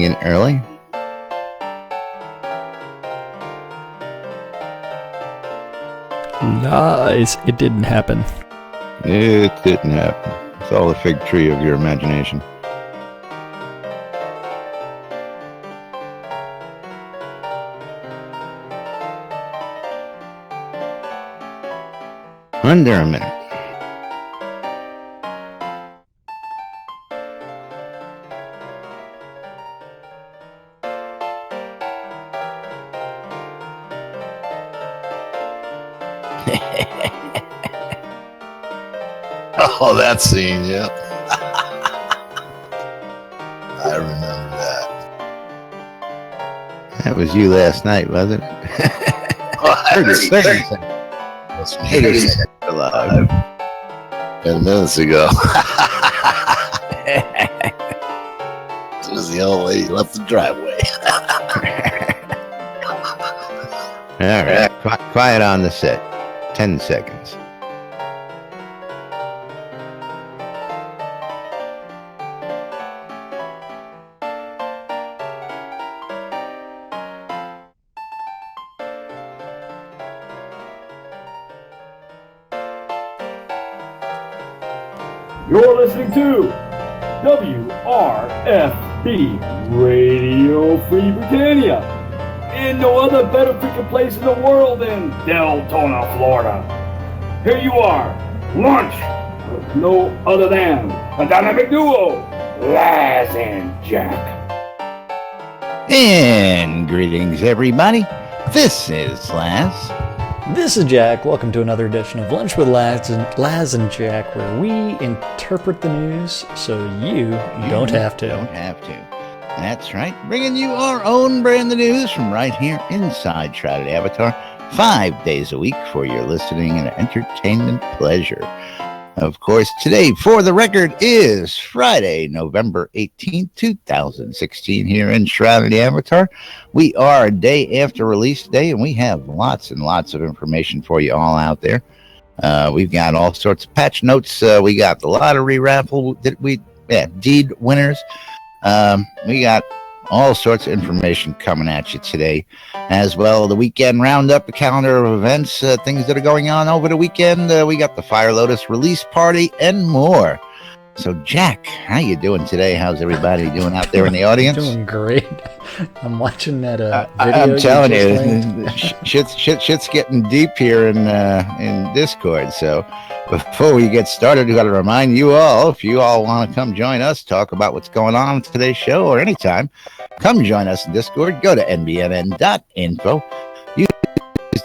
in early? Lies. It didn't happen. It didn't happen. It's all the fig tree of your imagination. Under a minute. Oh, that scene, yeah. I remember that. That was you last night, wasn't it? That's me. Alive. 10 minutes ago. As soon as the old lady left the driveway. All right. Quiet on the set. 10 seconds. You're listening to WRFB Radio Free Britannia. In no other better freaking place in the world than Deltona, Florida. Here you are, lunch with no other than a dynamic duo, Laz and Jack. And greetings, everybody. This is Laz. This is Jack. Welcome to another edition of Lunch with Laz and Jack, where we interpret the news so you don't have to. That's right. Bringing you our own brand of news from right here inside Shroud Avatar, 5 days a week for your listening and entertainment pleasure. Of course, today, for the record, is Friday, November 18th, 2016, here in Shroud Avatar. We are a day after release day, and we have lots and lots of information for you all out there. We've got all sorts of patch notes. We got the lottery raffle, deed winners. We got all sorts of information coming at you today, as well. The weekend roundup, the calendar of events, things that are going on over the weekend. We got the Fire Lotus release party and more. So, Jack, how you doing today? How's everybody doing out there in the audience? Doing great. I'm watching that video. I'm telling you, shit's getting deep here in Discord. So, before we get started, we got to remind you all, if you all want to come join us, talk about what's going on today's show or anytime, come join us in Discord. Go to nbnn.info. Use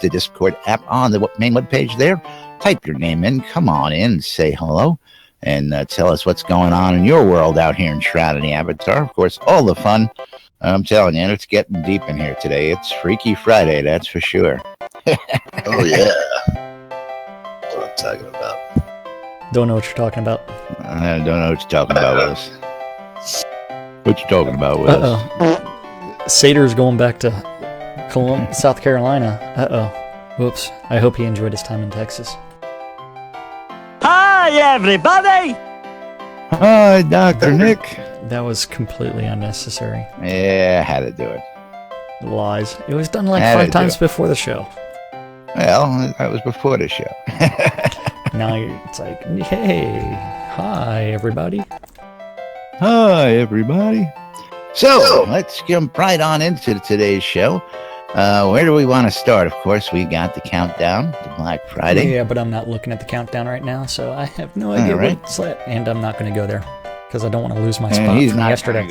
the Discord app on the main webpage there. Type your name in. Come on in. Say hello. And tell us what's going on in your world out here in Shroud and the Avatar. Of course, all the fun. I'm telling you, it's getting deep in here today. It's Freaky Friday, that's for sure. Oh, yeah. That's what I'm talking about. Don't know what you're talking about. I don't know what you're talking about, Willis. What you talking about, Willis? Uh-oh. Sater's going back to South Carolina. Uh-oh. Whoops. I hope he enjoyed his time in Texas. Hi, everybody! Hi, Dr. Nick. That was completely unnecessary. Yeah, I had to do it. Lies. It was done like 5 times before the show. Well, that was before the show. Now it's like, hey, hi, everybody. Hi, everybody. So, let's jump right on into today's show. Where do we want to start? Of course, we got the countdown to Black Friday. Yeah, but I'm not looking at the countdown right now, so I have no idea what's left. And I'm not going to go there, because I don't want to lose my spot from yesterday.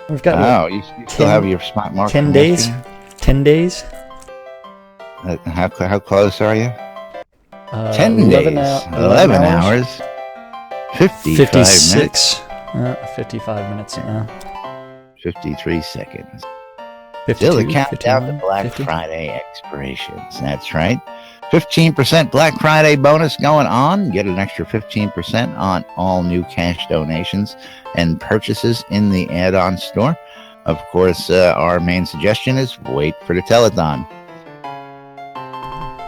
We've got you still have your spot marked. 10 days? 10 days? How close are you? 10 11 days. 11 hours. 56 minutes. 55 minutes. 53 seconds. 52, Still the countdown 51, to Black 50. Friday expirations. That's right. 15% Black Friday bonus going on. Get an extra 15% on all new cash donations and purchases in the add-on store. Of course, our main suggestion is wait for the telethon.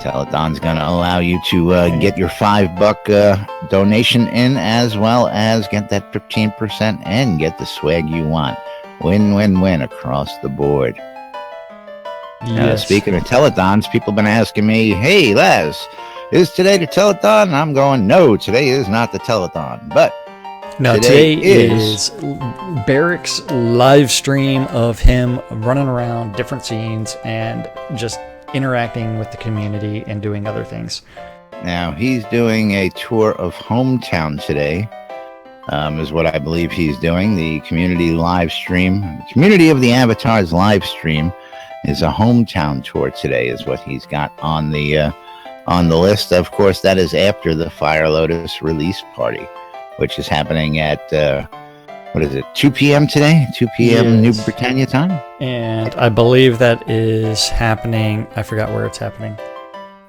Telethon's going to allow you to get your $5 donation in, as well as get that 15% and get the swag you want. Win-win-win across the board. Yes. Speaking of telethons, people have been asking me, hey, Laz, is today the telethon? And I'm going, no, today is not the telethon. But no, today is Barrick's live stream of him running around different scenes and just interacting with the community and doing other things. Now, he's doing a tour of Hometown today, is what I believe he's doing. The community live stream, Community of the Avatars live stream is a Hometown tour today, is what he's got on the list. Of course, that is after the Fire Lotus release party, which is happening at, 2 p.m. today? 2 p.m. Yes. New Britannia time? And I believe that is happening. I forgot where it's happening.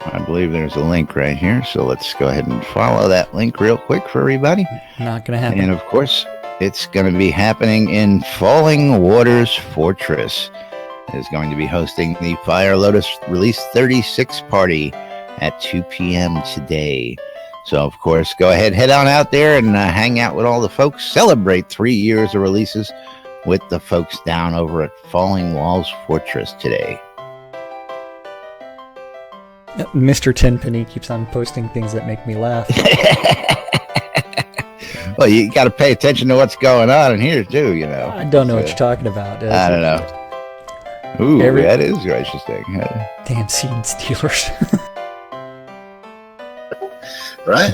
I believe there's a link right here, so let's go ahead and follow that link real quick for everybody. Not going to happen. And of course, it's going to be happening in Falling Waters Fortress. It is going to be hosting the Fire Lotus Release 36 party at 2 p.m. today. So, of course, go ahead, head on out there and hang out with all the folks. Celebrate 3 years of releases with the folks down over at Falling Walls Fortress today. Mr. Tenpenny keeps on posting things that make me laugh. Well, you got to pay attention to what's going on in here, too, you know. I don't know what you're talking about. I don't know. Ooh, that is interesting. Damn seed stealers. Right?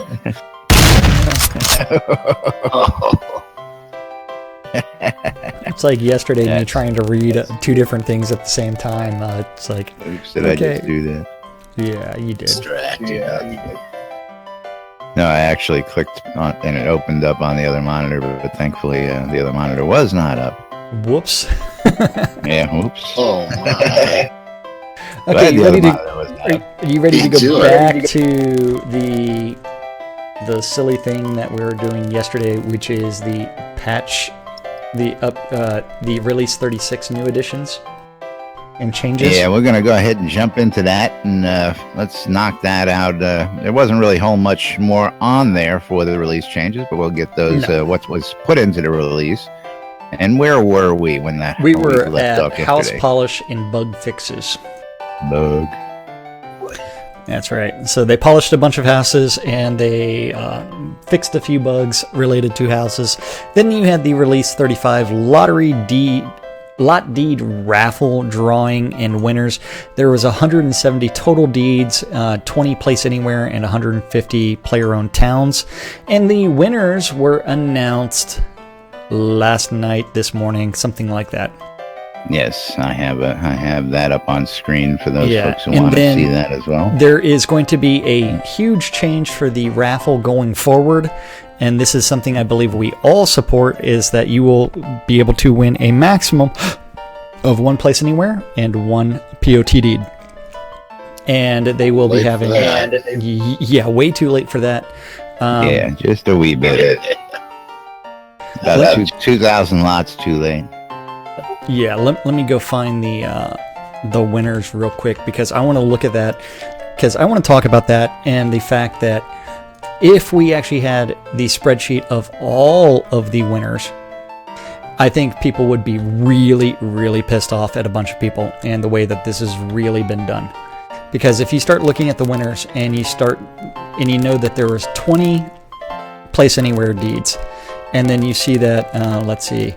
It's like yesterday me trying to read 2 different things at the same time. It's like, oops, did I just do that? Yeah, you did. Yeah, you did. No, I actually clicked on and it opened up on the other monitor, but thankfully the other monitor was not up. Whoops. Yeah, whoops. Oh my. Okay, are you ready to go back to the silly thing that we were doing yesterday, which is the patch, the release 36 new additions and changes? Yeah, we're gonna go ahead and jump into that, and let's knock that out. There wasn't really a whole much more on there for the release changes, but we'll get those what was put into the release. And where were we when that we were left off at house yesterday? polish and bug fixes. Bug. That's right. So they polished a bunch of houses and they fixed a few bugs related to houses. Then you had the release 35 lot deed raffle drawing and winners. There was 170 total deeds, 20 place anywhere, and 150 player-owned towns. And the winners were announced last night, this morning, something like that. Yes, I have that up on screen for those folks who want to see that as well. There is going to be a huge change for the raffle going forward, and this is something I believe we all support, is that you will be able to win a maximum of 1 place anywhere and 1 POT deed. And they will be having... Yeah, way too late for that. Yeah, just a wee bit. About 2,000 lots too late. Yeah, let me go find the winners real quick, because I want to look at that, because I want to talk about that and the fact that if we actually had the spreadsheet of all of the winners, I think people would be really, really pissed off at a bunch of people and the way that this has really been done. Because if you start looking at the winners and you know that there was 20 place anywhere deeds, and then you see that, let's see,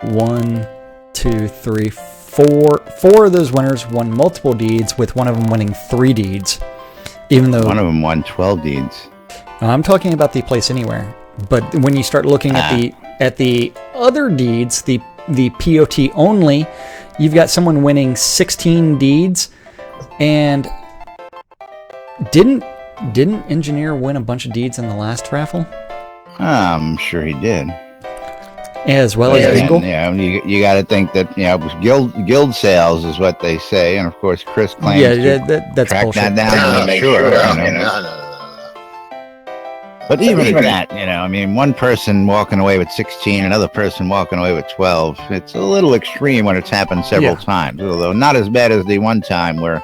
1, 2, 3, 4 of those winners won multiple deeds, with one of them winning 3 deeds, even though one of them won 12 deeds. I'm talking about the place anywhere. But when you start looking at the other deeds, the POT only, you've got someone winning 16 deeds, and didn't Engineer win a bunch of deeds in the last raffle? I'm sure he did. As well as Angle? Yeah, you got to think that, guild sales is what they say, and of course Chris claims that's track bullshit. that down to make sure. No. But even at that, one person walking away with 16, another person walking away with 12, it's a little extreme when it's happened several times, although not as bad as the one time where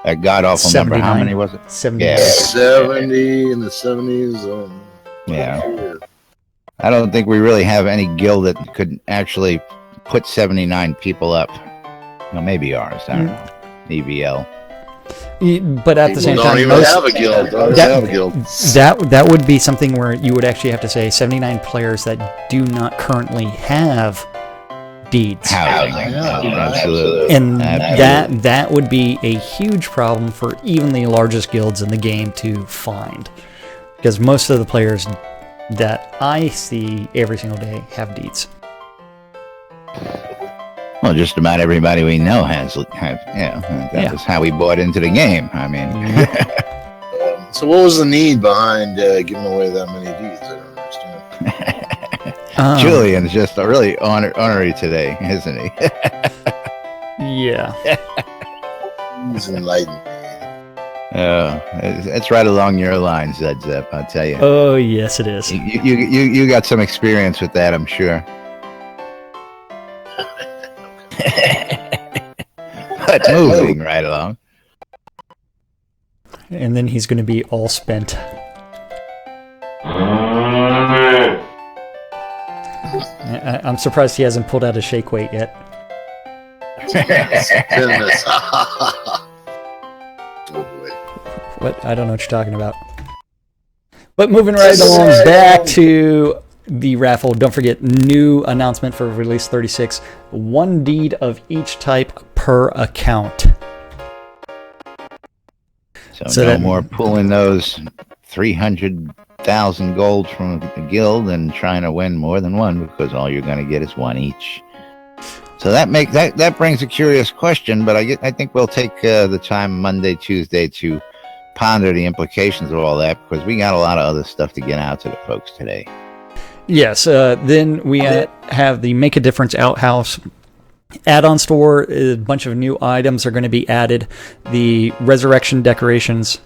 a god-awful number, how many was it? 70. Yeah. 70 in the 70s. Yeah. I don't think we really have any guild that could actually put 79 people up. Well, maybe ours. I don't know. EVL. But at the same People time, don't even have a guild. Don't have a guild. that would be something where you would actually have to say 79 players that do not currently have deeds. Housing. Absolutely. And that would be a huge problem for even the largest guilds in the game to find. Because most of the players that I see every single day have deeds. Well, just about everybody we know has, that was how we bought into the game. I mean, So what was the need behind giving away that many deeds? I don't understand. Julian's just really ornery today, isn't he? Yeah. He's enlightened. It's right along your lines, Zed Zep, I'll tell you. Oh, yes, it is. You got some experience with that, I'm sure. But moving right along. And then he's going to be all spent. I'm surprised he hasn't pulled out a shake weight yet. Goodness. What? I don't know what you're talking about. But moving right along back to the raffle. Don't forget, new announcement for Release 36. 1 deed of each type per account. So no more pulling those 300,000 gold from a guild and trying to win more than one, because all you're going to get is 1 each. So that brings a curious question, but I think we'll take the time Monday, Tuesday to ponder the implications of all that, because we got a lot of other stuff to get out to the folks today. Yes, then we have the Make a Difference Outhouse add-on store. A bunch of new items are going to be added. The Resurrection decorations,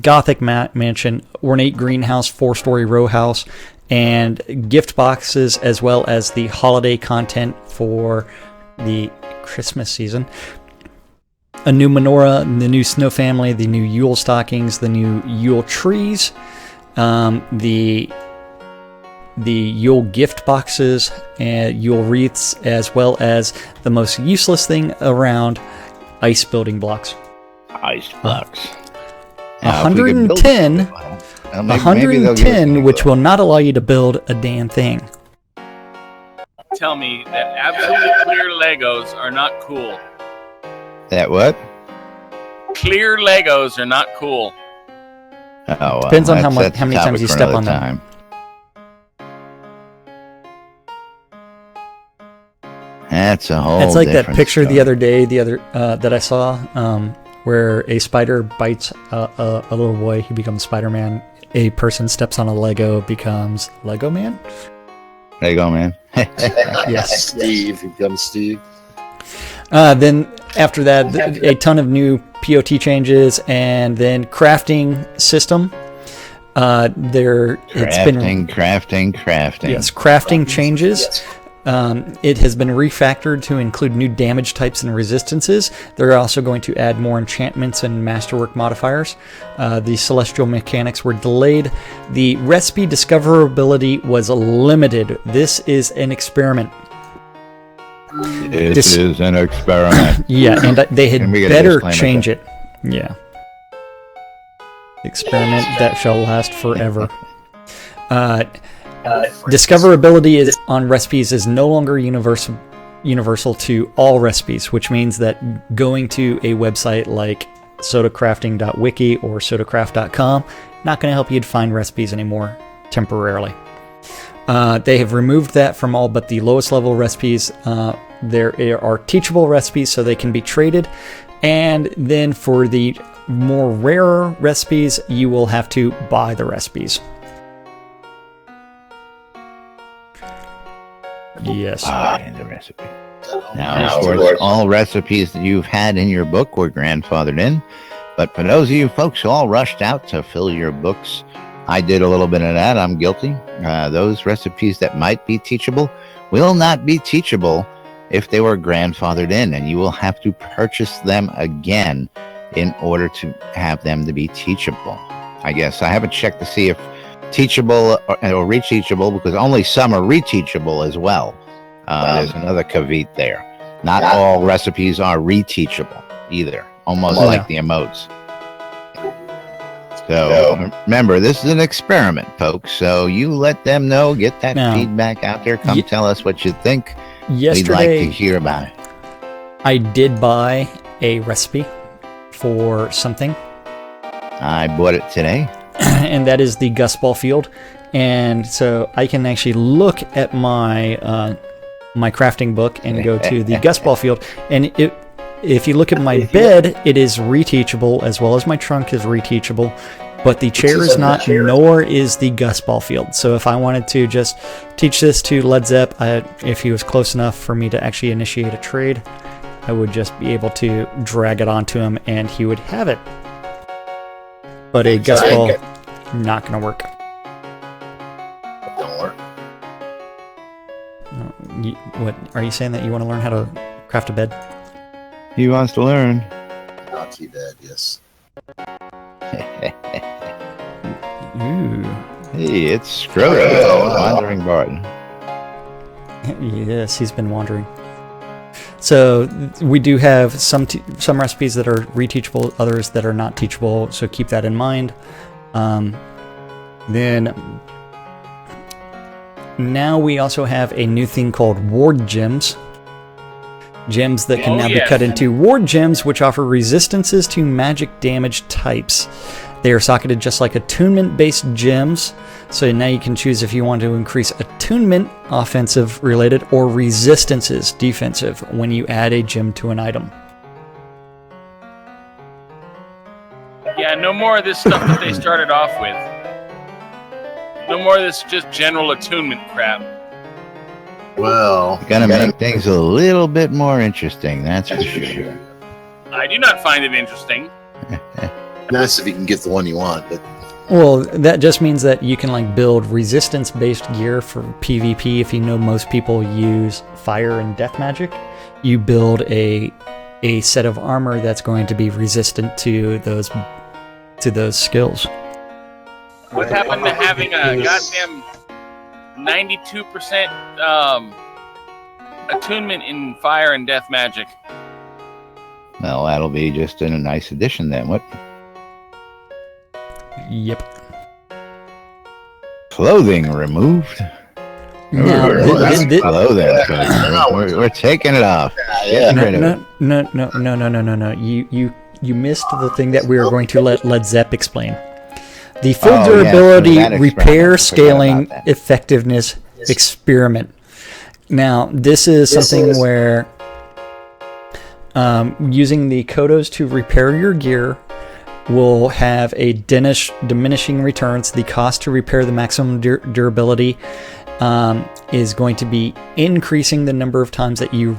Gothic Mansion, Ornate Greenhouse, 4-story row house, and gift boxes, as well as the holiday content for the Christmas season. A new menorah, the new snow family, the new Yule stockings, the new Yule trees, the Yule gift boxes and Yule wreaths, as well as the most useless thing around, ice building blocks. Ice blocks. 110, 110, which will not allow you to build a damn thing. Tell me that absolutely clear Legos are not cool. That what? Clear Legos are not cool. Oh, well, depends on how many times you step on them. That's a whole. It's like that picture story. the other day, that I saw, where a spider bites a little boy. He becomes Spider-Man. A person steps on a Lego, becomes Lego Man. Lego Man. Yes. Steve becomes Steve. Then after that, a ton of new POT changes, and then crafting system. Crafting. Yes, crafting changes. It has been refactored to include new damage types and resistances. They're also going to add more enchantments and masterwork modifiers. The celestial mechanics were delayed. The recipe discoverability was limited. This is an experiment. This is an experiment. Yeah, and they had better change it. Yeah. Experiment that shall last forever. Discoverability on recipes is no longer universal to all recipes, which means that going to a website like sodacrafting.wiki or sodacraft.com not going to help you to find recipes anymore temporarily. They have removed that from all but the lowest level recipes. There are teachable recipes, so they can be traded, and then for the more rarer recipes, you will have to buy the recipes. Yes. Buying the recipe. Now, of course, all recipes that you've had in your book were grandfathered in, but for those of you folks who all rushed out to fill your books, I did a little bit of that. I'm guilty. Those recipes that might be teachable will not be teachable if they were grandfathered in, and you will have to purchase them again in order to have them to be teachable. I guess I haven't checked to see if teachable or reteachable, because only some are reteachable as well. There's another caveat there. Not all recipes are reteachable either, almost like the emotes. So remember, this is an experiment, folks. So you let them know, get that feedback out there. Come tell us what you think. We'd like to hear about it. I did buy a recipe for something. I bought it today. And that is the Gusball field. And so I can actually look at my my crafting book and go to the Gusball field. And if you look at my bed, it is reteachable, as well as my trunk is reteachable. But the chair is not, nor is the Gusball field. So if I wanted to just teach this to Led Zepp, if he was close enough for me to actually initiate a trade, I would just be able to drag it onto him and he would have it. But a Gusball, not going to work. Don't work. What are you saying, that you want to learn how to craft a bed? He wants to learn. Not too bad, yes. Ooh. Hey, it's Shroud, Wandering Barton. Yes, he's been wandering. So we do have some recipes that are reteachable, others that are not teachable, so keep that in mind. Then now we also have a new thing called ward gems. Gems that can now be cut into ward gems, which offer resistances to magic damage types. They are socketed just like attunement-based gems, so now you can choose if you want to increase attunement, offensive related, or resistances, defensive, when you add a gem to an item. Yeah, no more of this stuff that they started off with. No more of this just general attunement crap. Well, Gonna make things a little bit more interesting, that's for sure. I do not find it interesting. nice if you can get the one you want, but Well, that just means that you can build resistance-based gear for PvP. If you know most people use fire and death magic, you build a set of armor that's going to be resistant to those skills. What happened to having a goddamn 92% attunement in fire and death magic? Well, that'll be just a nice addition then. What? Yep. Clothing removed? Now, We're taking it off. No. You missed the thing that we were going to let Led Zepp explain. The full durability repair scaling effectiveness experiment. Now, this is something where using the Kodos to repair your gear will have a diminishing returns. The cost to repair the maximum durability is going to be increasing the number of times that you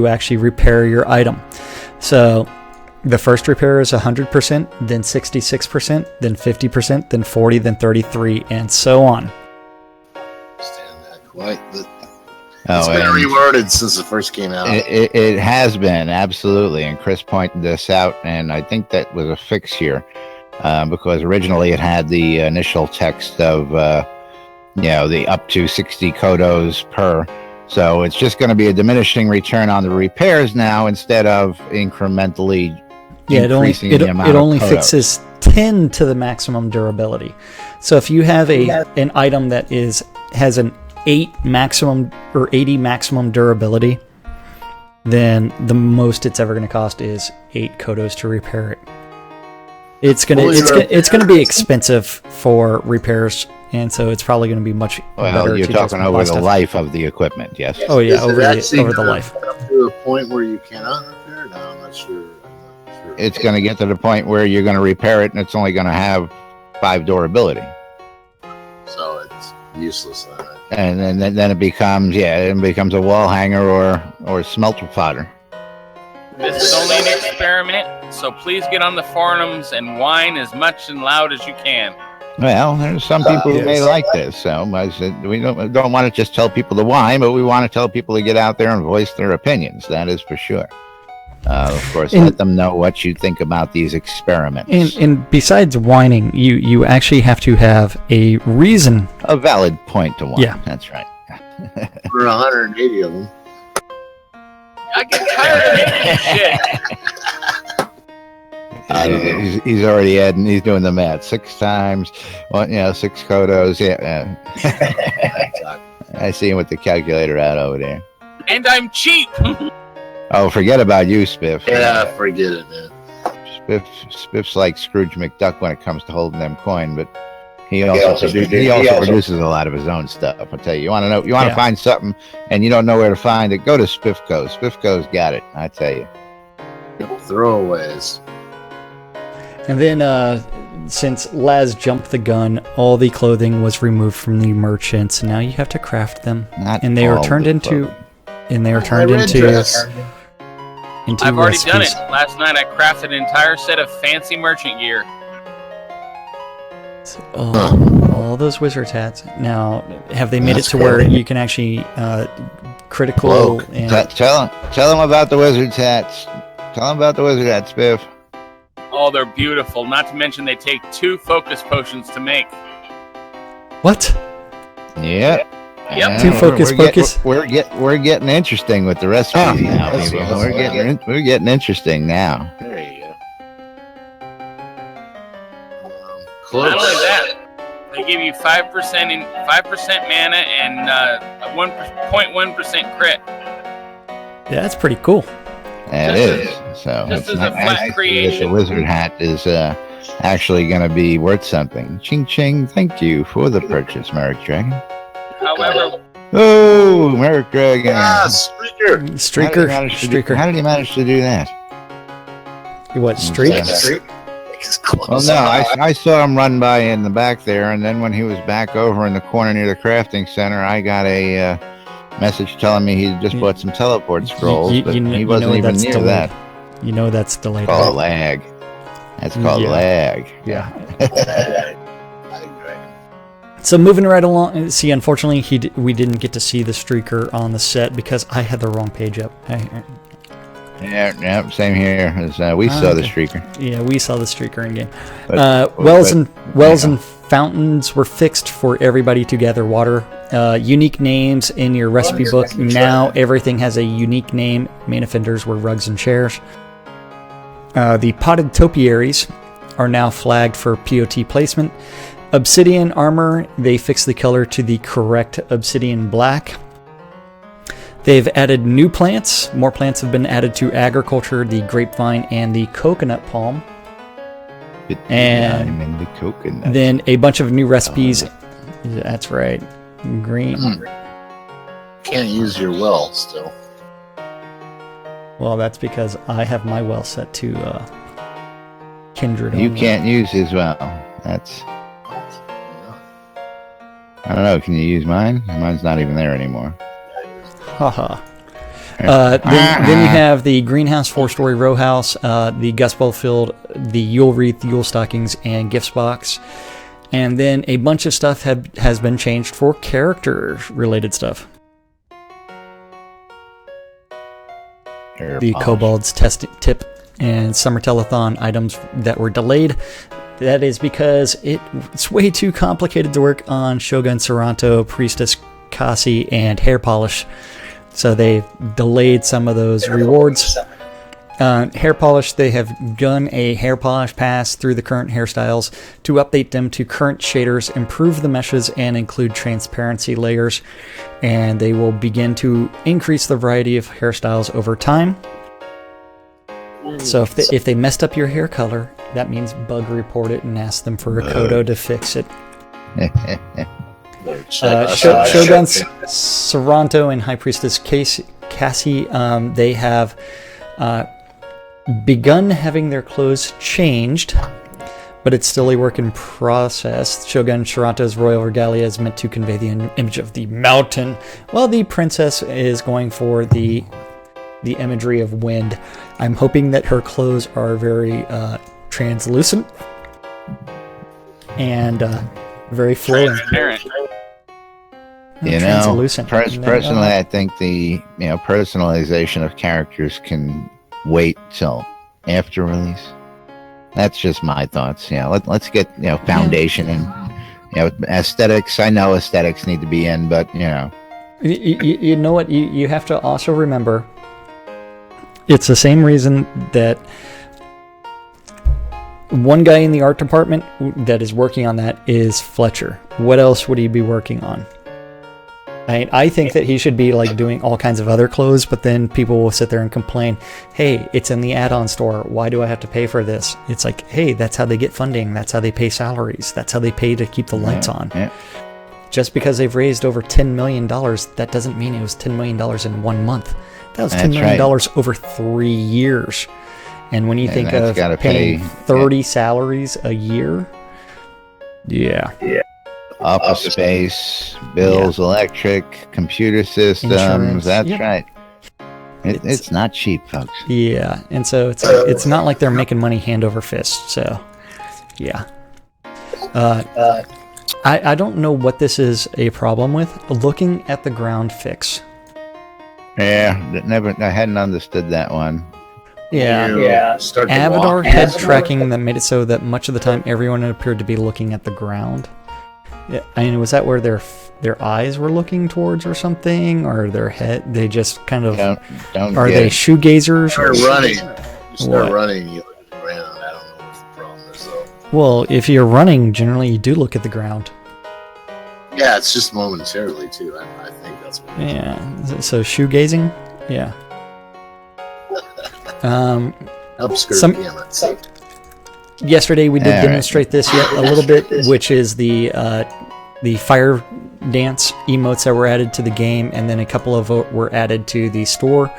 actually repair your item. So the first repair is 100%, then 66%, then 50%, then 40%, then 33%, and so on. Understand that quite. It's been reworded since it first came out. It has been, absolutely. And Chris pointed this out, and I think that was a fix here, because originally it had the initial text of, the up to 60 Kodos per. So it's just going to be a diminishing return on the repairs now instead of incrementally increasing the amount it only of Kodos. fixes 10 to the maximum durability. So if you have an item that has an 8 maximum or 80 maximum durability, then the most it's ever going to cost is 8 Kodos to repair it. It's gonna be expensive for repairs, and so it's probably going to be much better. You're talking over the life of the equipment, yes? Oh yeah, over the life. Up to a point where you cannot repair it? No, I'm not sure. It's going to get to the point where you're going to repair it, and it's only going to have 5 durability. So it's useless then. And then it becomes a wall hanger or smelter fodder. This is only an experiment, so please get on the forums and whine as much and loud as you can. Well, there's some people who may like this, so I said we don't want to just tell people to whine, but we want to tell people to get out there and voice their opinions. That is for sure. Of course, let them know what you think about these experiments. And besides whining, you actually have to have a reason. A valid point to whine. Yeah. That's right. For 180 of them. I get tired of making shit. He's already adding. He's doing the math 6 times. Well, 6 kodos. Yeah. I see him with the calculator out over there. And I'm cheap. Oh, forget about you, Spiff. Yeah, forget it, man. Spiff's like Scrooge McDuck when it comes to holding them coin, but he also produces a lot of his own stuff. I'll tell you. You want to find something, and you don't know where to find it. Go to Spiffco. Spiffco's got it. I tell you. Throwaways. And then, since Laz jumped the gun, all the clothing was removed from the merchants. Now you have to craft them, and they are turned into. And they are turned into I've already recipes. done it. Last night I crafted an entire set of fancy merchant gear. All those wizard's hats. Now, have they made it to where you can actually critical? And... Tell them about the wizard's hats. Tell them about the wizard hats, Spiff. Oh, they're beautiful. Not to mention they take 2 focus potions to make. What? Yep. Yep. 2 focus. We're getting interesting with the recipes now, people. We're getting interesting now. There you go. Not only that, they give you 5% mana and 0.1% crit. Yeah, that's pretty cool. That is. So Just it's as a not flat nice that creation. the wizard hat is actually going to be worth something. Ching ching! Thank you for the purchase, Merrick Dragon. However, Oh, Merrick Dragon! Streaker. Streaker. How did he manage to do that? What, streak? Well, no, I saw him run by in the back there, and then when he was back over in the corner near the crafting center, I got a message telling me he just bought some teleport scrolls, but he wasn't even near that. You know that's delayed. It's called lag. That's called lag. Yeah. So moving right along, see, unfortunately, we didn't get to see the streaker on the set because I had the wrong page up. Yeah, same here. We saw the streaker. Yeah, we saw the streaker in game. But, wells and fountains were fixed for everybody to gather water. Unique names in your recipe book. Now everything has a unique name. Main offenders were rugs and chairs. The potted topiaries are now flagged for POT placement. Obsidian armor, they fixed the color to the correct obsidian black. They've added new plants. More plants have been added to agriculture, the grapevine and the coconut palm. And the coconut. then a bunch of new recipes. That's right. Green. Can't use your well still. Well, that's because I have my well set to Kindred. You only. can't use his well. That's... I don't know. Can you use mine? Mine's not even there anymore. Haha. Then you have the greenhouse, 4-story row house, the Guswell field, the Yule wreath, Yule stockings, and gifts box. And then a bunch of stuff has been changed for character-related stuff. The Kobold's tip and Summer Telethon items that were delayed. That is because it's way too complicated to work on Shogun Saranto, Priestess Kasi, and Hair Polish. So they delayed some of those rewards. Hair Polish, they have done a hair polish pass through the current hairstyles to update them to current shaders, improve the meshes, and include transparency layers. And they will begin to increase the variety of hairstyles over time. So if they messed up your hair color, that means bug report it and ask them for a Kodo to fix it. Shogun Saranto and High Priestess Cassie, they have begun having their clothes changed, but it's still a work in process. Shogun Saranto's royal regalia is meant to convey the image of the mountain, while the princess is going for the imagery of wind. I'm hoping that her clothes are very translucent and very flowing. Transparent. You know, personally, I think the personalization of characters can wait till after release. That's just my thoughts. Let's get foundation and aesthetics. I know aesthetics need to be in, but You know what? You have to also remember, it's the same reason that one guy in the art department that is working on that is Fletcher. What else would he be working on? I think that he should be like doing all kinds of other clothes, but then people will sit there and complain, hey, it's in the add-on store. Why do I have to pay for this? It's like, hey, that's how they get funding. That's how they pay salaries. That's how they pay to keep the lights on. Yeah. Just because they've raised over $10 million, that doesn't mean it was $10 million in 1 month. That was $10 million over 3 years. And when you think of paying 30 salaries a year, yeah. Office space, bills, electric, computer systems. Insurance. That's right. It's not cheap, folks. Yeah, and so it's not like they're making money hand over fist. So, yeah. I don't know what this is a problem with. Looking at the ground fix. Yeah, I hadn't understood that one. Yeah. Avatar head tracking that made it so that much of the time everyone appeared to be looking at the ground. Yeah, I mean, was that where their eyes were looking towards or something, or their head? They just kind of are they shoegazers? You start running, you look at the ground. I don't know what the problem is though. Well, if you're running, generally you do look at the ground. Yeah, it's just momentarily too. I think that's what. Yeah. So shoegazing. Yeah. Yesterday we did demonstrate this yet a little bit, which is the fire dance emotes that were added to the game, and then a couple of were added to the store.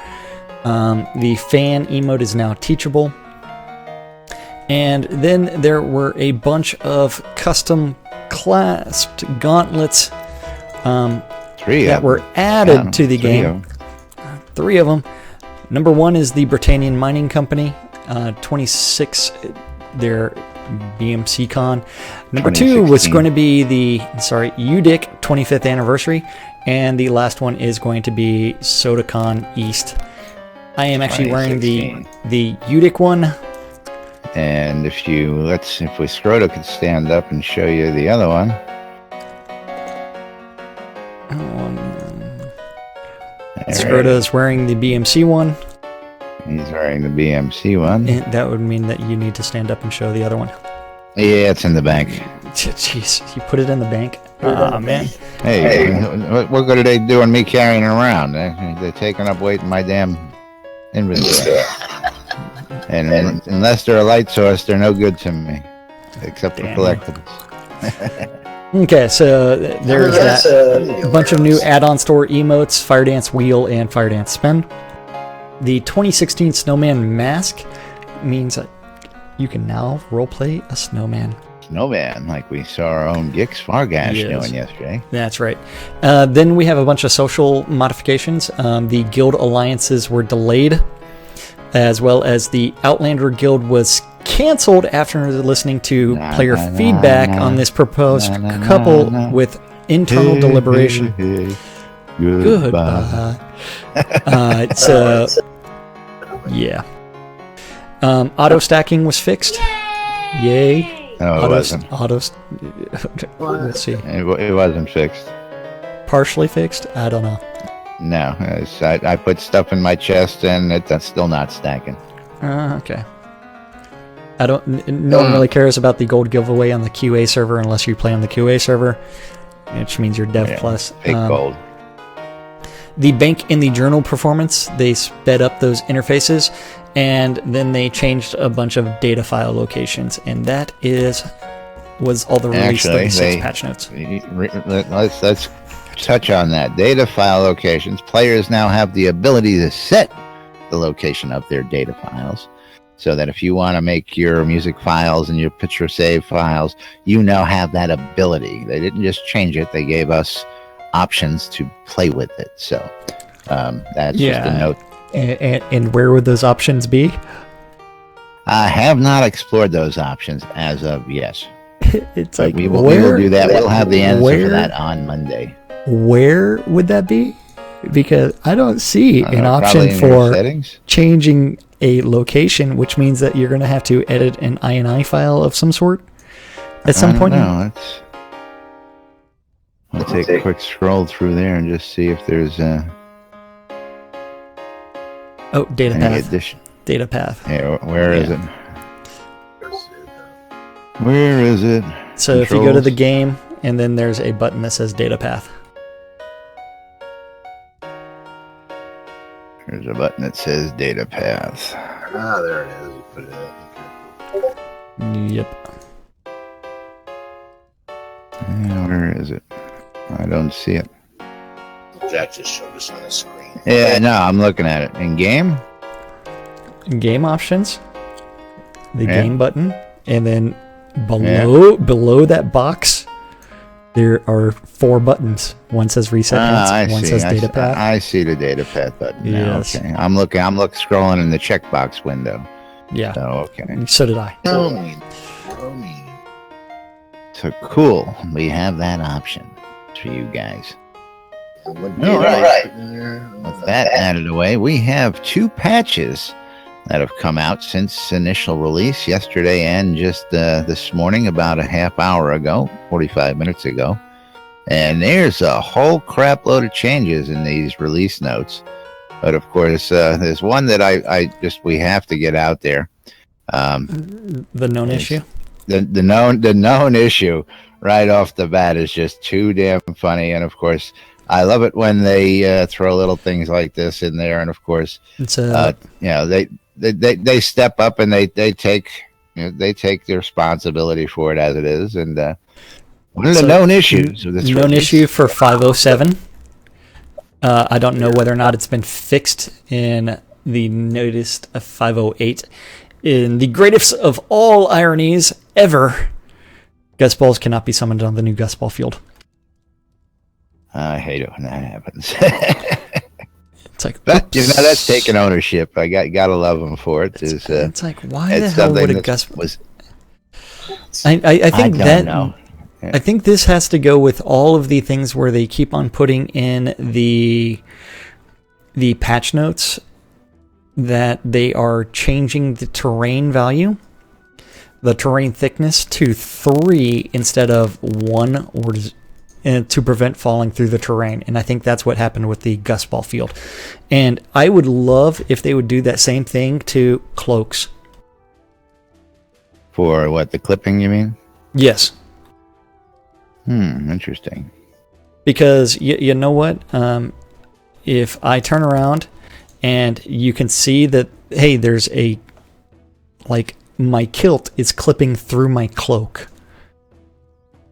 The fan emote is now teachable, and then there were a bunch of custom clasped gauntlets that were added to the game. 3 of them. Number 1 is the Britannian Mining Company, 26. Their BMC Con. Number 2 was going to be the UDIC 25th anniversary, and the last one is going to be SodaCon East. I am actually wearing the UDIC one. And if Scroto could stand up and show you the other one. Scroto is wearing the BMC one. He's wearing the BMC one. And that would mean that you need to stand up and show the other one. Yeah, it's in the bank. Jeez, you put it in the bank? Oh, man. Hey, what good are they doing me carrying it around? They're taking up weight in my damn inventory. And unless they're a light source, they're no good to me. Except for collectibles. Okay, so there's that. A bunch of new add-on store emotes, Fire Dance Wheel and Fire Dance Spin. The 2016 Snowman Mask means that you can now roleplay a snowman. Snowman, like we saw our own Gix Fargash doing yesterday. That's right. Then we have a bunch of social modifications. The guild alliances were delayed, as well as the Outlander Guild was canceled after listening to player feedback on this proposed couple with internal deliberation. Goodbye. Yeah. Auto stacking was fixed. Yay. No, it wasn't. Let's see. It wasn't fixed. Partially fixed? I don't know. No. I put stuff in my chest and that's still not stacking. Okay. No one really cares about the gold giveaway on the QA server unless you play on the QA server, which means you're Dev Plus. Fake gold. The bank in the journal performance, they sped up those interfaces, and then they changed a bunch of data file locations, and that was all the release 36 patch notes. Let's touch on that. Data file locations. Players now have the ability to set the location of their data files, so that if you want to make your music files and your picture save files, you now have that ability. They didn't just change it; they gave us options to play with it. So that's just a note. And where would those options be? I have not explored those options as of yes. It's like we will do that. We'll have the answer for that on Monday. Where would that be? Because I don't see an option for changing a location, which means that you're going to have to edit an INI file of some sort at some point. No, I'll take a quick scroll through there and just see if there's Oh, data any path. addition. Data path. Yeah, where is it? Where is it? So if you go to the Controls? game, and then there's a button that says data path. There's a button that says data path. Ah, there it is. You put it in. Yep. Yeah, where is it? I don't see it. Jack just showed us on the screen. Yeah, no, I'm looking at it. In game? Game options. The Yeah. game button, and then below that box, there are 4 buttons. One says reset I hints, one see. says data path. I see the data path button now. Yes. Okay. I'm scrolling in the checkbox window. Yeah. So, okay. So did I. No mean. No mean. So cool. We have that option for you guys. All right. With that added away, we have 2 patches that have come out since initial release yesterday and just this morning, about a half hour ago, 45 minutes ago. And there's a whole crap load of changes in these release notes. But of course, there's one that we have to get out there. The known issue. The known issue right off the bat is just too damn funny. And of course, I love it when they throw little things like this in there. And of course, It's a they step up and they take the responsibility for it as it is. And one of the known issues of this known release- issue for 507. I don't know whether or not it's been fixed in the noticed 508. In the greatest of all ironies ever, Gust balls cannot be summoned on the new Gust ball field. I hate it when that happens. It's like, But oops. that's taking ownership. I gotta love them for it. It's like, why the it's hell something would a that Gust? was. I think don't know. I think this has to go with all of the things where they keep on putting in the patch notes that they are changing the terrain value, the terrain thickness to 3 instead of 1, or to prevent falling through the terrain. And I think that's what happened with the Gust ball field. And I would love if they would do that same thing to cloaks. For what, the clipping, you mean? Yes. Interesting. Because you know what? If I turn around and you can see that, hey, there's my kilt is clipping through my cloak.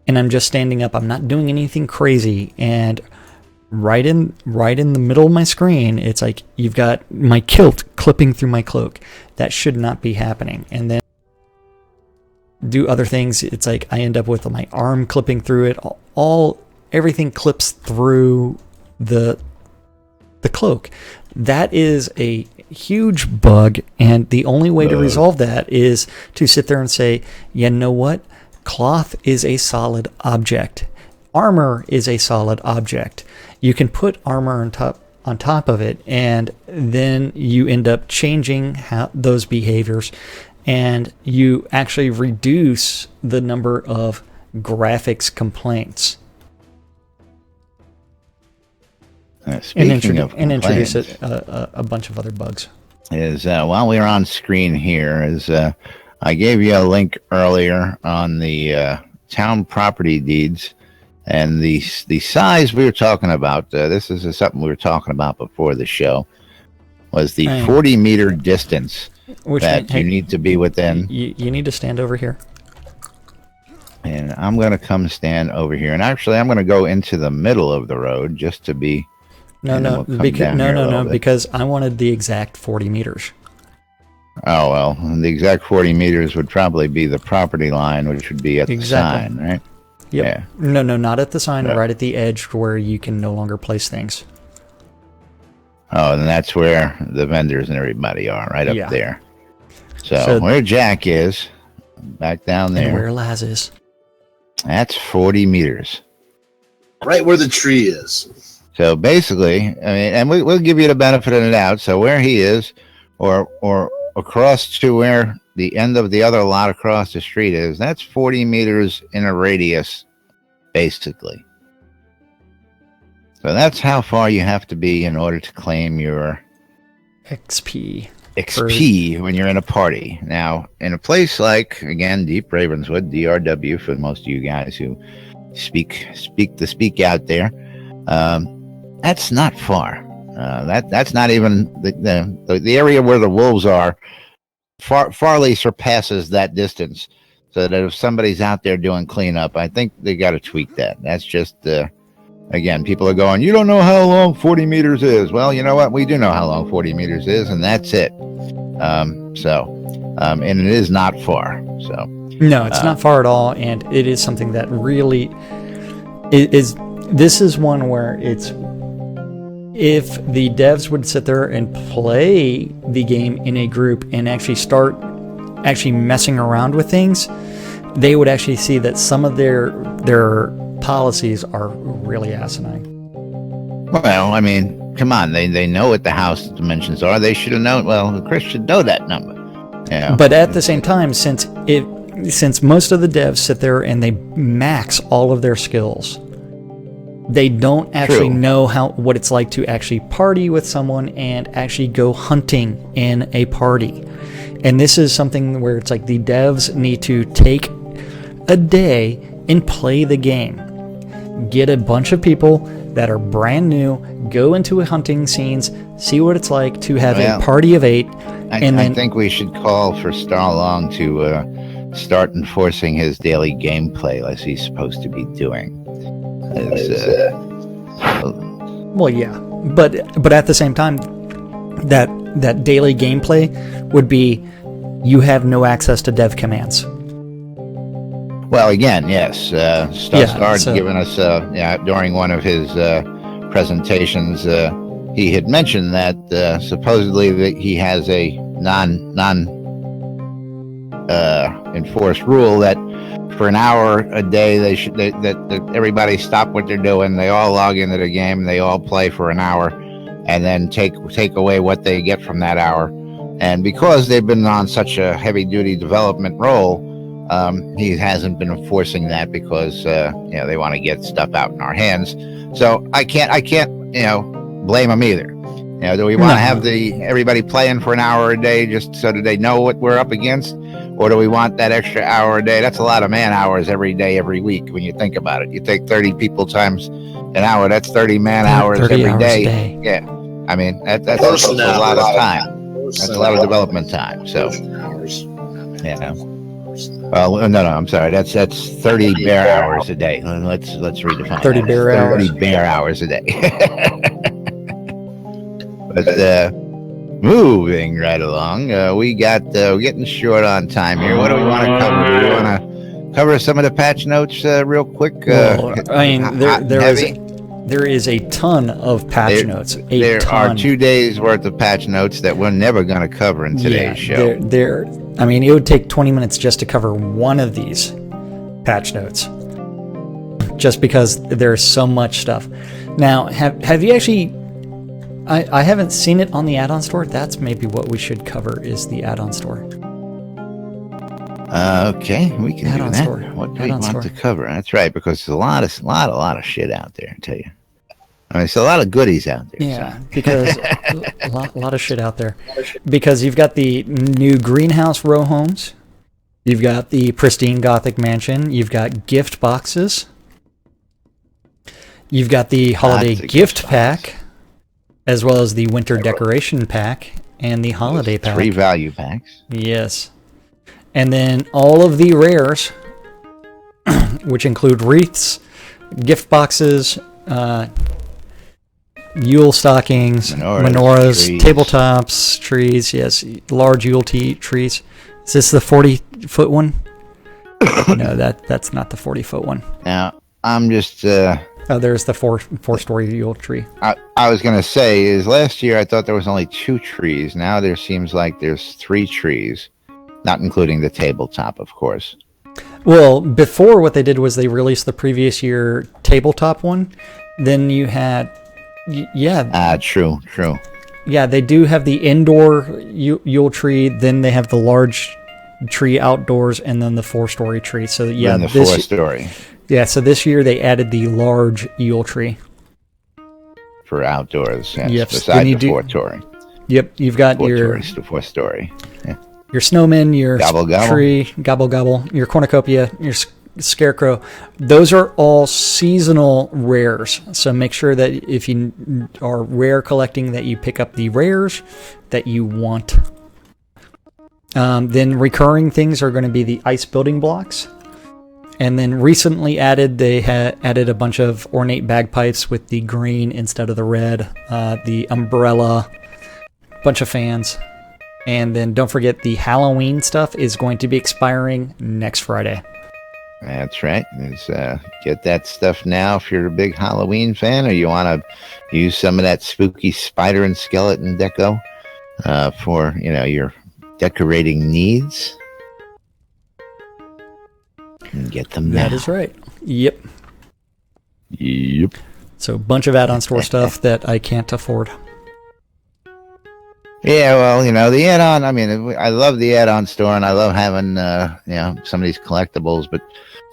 And I'm just standing up. I'm not doing anything crazy. And right in the middle of my screen, it's like you've got my kilt clipping through my cloak. That should not be happening. And then do other things. It's like I end up with my arm clipping through it. Everything clips through the cloak. That is a huge bug, and the only way to resolve that is to sit there and say, you know what? Cloth is a solid object. Armor is a solid object. You can put armor on top of it, and then you end up changing those behaviors, and you actually reduce the number of graphics complaints. Speaking of introduce complaints, a bunch of other bugs. is while we're on screen here, I gave you a link earlier on the town property deeds, and the size we were talking about. This is something we were talking about before the show. Was the 40-meter distance that you need to be within? You need to stand over here. And I'm going to come stand over here, and actually, I'm going to go into the middle of the road just to be. Because I wanted the exact 40 meters. Oh, well, the exact 40 meters would probably be the property line, which would be at the sign, right? Yep. Yeah. No, not at the sign, Yeah. right at the edge where you can no longer place things. Oh, and that's where the vendors and everybody are, right up there. So where Jack is, back down there. And where Laz is. That's 40 meters. Right where the tree is. So basically, I mean, and we'll give you the benefit of the doubt. So where he is, or across to where the end of the other lot across the street is, that's 40 meters in a radius, basically. So that's how far you have to be in order to claim your XP when you're in a party. Now, in a place like, again, Deep Ravenswood, DRW, for most of you guys who speak out there, that's not far. That's not even the area where the wolves are. Farley surpasses that distance. So that if somebody's out there doing cleanup, I think they got to tweak that. That's just, again, people are going, you don't know how long 40 meters is. Well, you know what? We do know how long 40 meters is, and that's it. And it is not far. So no, it's not far at all, and it is something that really is. This is one where it's, if the devs would sit there and play the game in a group and actually start messing around with things, they would actually see that some of their policies are really asinine. Well, I mean, come on, they know what the house dimensions are. They should have known. Well, Chris should know that number. Yeah. But at the same time, since most of the devs sit there and they max all of their skills, they don't actually know what it's like to actually party with someone and actually go hunting in a party. And this is something where it's like the devs need to take a day and play the game. Get a bunch of people that are brand new, go into a hunting scenes, see what it's like to have a party of 8. I think we should call for Starr Long to start enforcing his daily gameplay as he's supposed to be doing. Well, yeah, but at the same time, that daily gameplay would be, you have no access to dev commands. Well, again, yes. Star's given us during one of his presentations. He had mentioned that supposedly that he has a non enforced rule that for an hour a day that everybody stop what they're doing, they all log into the game, and they all play for an hour, and then take away what they get from that hour. And because they've been on such a heavy duty development role, he hasn't been enforcing that because they want to get stuff out in our hands. So I can't blame him either. Do we want to have everybody playing for an hour a day just so that they know what we're up against? Or do we want that extra hour a day? That's a lot of man hours every day, every week, when you think about it. You take 30 people times an hour, that's 30 man hours every day. Yeah. I mean, that's a lot of time. That's a lot of development time. So, well, no, I'm sorry. That's 30 bear hours a day. Let's redefine 30 bear hours. 30 bear hours a day. But moving right along, we're getting short on time here. What do we want to cover? Do we want to cover some of the patch notes real quick? There is a ton of patch notes. There are 2 days worth of patch notes that we're never going to cover in today's show. It would take 20 minutes just to cover one of these patch notes, just because there's so much stuff. Now, have you actually? I haven't seen it on the add-on store. That's maybe what we should cover, is the add-on store. Okay, we can do that. Store. What do we want to cover? That's right, because there's a lot of shit out there, I tell you. I mean, it's a lot of goodies out there. Yeah, so. Because a lot of shit out there. Because you've got the new greenhouse row homes. You've got the pristine Gothic mansion. You've got gift boxes. You've got the holiday gift pack, as well as the winter decoration pack and the holiday pack. 3 value packs. Yes. And then all of the rares, which include wreaths, gift boxes, Yule stockings, menorahs, trees. Tabletops, trees, yes, large Yule trees. Is this the 40-foot one? No, that's not the 40-foot one. Now, I'm just... there's the four-story Yule tree. I was going to say, is last year I thought there was only 2 trees. Now there seems like there's 3 trees, not including the tabletop, of course. Well, before, what they did was they released the previous year tabletop one. Then you had... True. Yeah, they do have the indoor Yule tree, then they have the large tree outdoors, and then the 4-story tree. So yeah, and the 4-story. Yeah, so this year they added the large Yule tree. for outdoors. Yes, Yep, besides and the four-story. Yep, you've got your four-story. Yeah. your snowman, your Gobble, gobble. tree, gobble gobble, your cornucopia, your scarecrow. Those are all seasonal rares. So make sure that if you are rare collecting, that you pick up the rares that you want. Then recurring things are going to be the ice building blocks. And then recently added, they added a bunch of ornate bagpipes with the green instead of the red, the umbrella, bunch of fans. And then don't forget the Halloween stuff is going to be expiring next Friday. That's right. Get that stuff now if you're a big Halloween fan, or you want to use some of that spooky spider and skeleton deco for your decorating needs. And get them now. That is right. Yep. Yep. So a bunch of add-on store stuff that I can't afford. Yeah, well, the add-on, I mean, I love the add-on store, and I love having, some of these collectibles, but